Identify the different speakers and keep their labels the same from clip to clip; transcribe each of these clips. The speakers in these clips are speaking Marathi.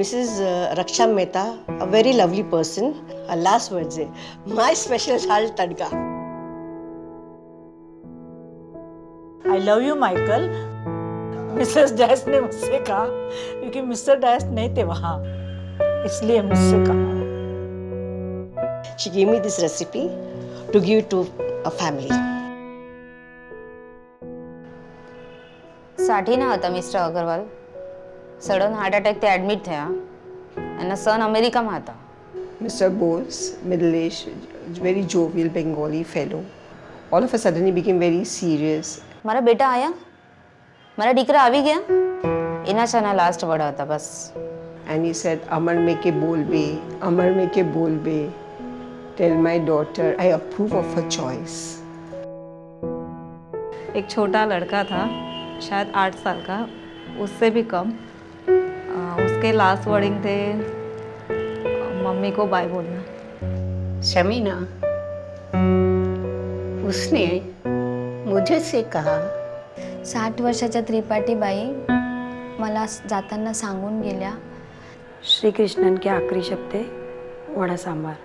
Speaker 1: Mrs. Raksha Mehta, a very lovely person. Her last words है, my special salt tadka.
Speaker 2: I love you, Michael. Mrs dash ने मुझसे कहा क्योंकि मिस्टर डैश नहीं थे वहाँ, इसलिए मुझसे कहा.
Speaker 1: She gave me this recipe to give to a family.
Speaker 3: साठी ना હતા mister Agarwal. Sudden heart attack થી એડમિટ થયા અને સન અમેરિકામાં હતા.
Speaker 4: Mr. Bose, middle-aged, very jovial Bengali fellow. All of a sudden he became very serious.
Speaker 3: મારા બેટા આયા, મારા દીકરા આવી ગયા, એના છે ના લાસ્ટ વર્ડ હતા બસ.
Speaker 4: And he said, Amar mein ke bol be, Amar mein ke bol be. Tell my daughter I approve of her choice.
Speaker 5: एक छोटा लड़का था, शायद 8 साल का, उससे भी कम. उसके लास्ट वर्डिंग थे मम्मी को बाय बोलना.
Speaker 6: शमीना, उसने मुझे से कहा
Speaker 7: 60 वर्षाच्या त्रिपाठी मला जाताना सांगून गेल्या,
Speaker 8: श्रीकृष्णन के आखिरी शब्द थे वड़ा सांबार.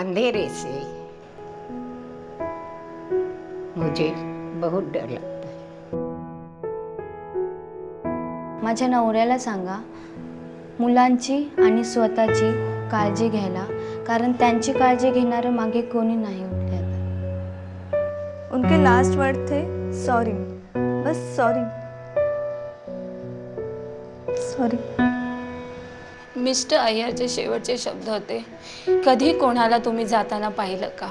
Speaker 6: अंधेरे से मुझे बहुत डर लगता है.
Speaker 7: माझ्या नवऱ्याला सांगा मुलांची आणि स्वतःची काळजी घ्यायला, कारण त्यांची काळजी घेणारं मागे कोणी नाही उरले आता.
Speaker 9: उनके लास्ट वर्ड थे सॉरी, बस सॉरी सॉरी.
Speaker 10: मिस्टर अय्यरचे शेवटचे शब्द होते, कधी कोणाला तुम्ही जाताना पाहिलं का?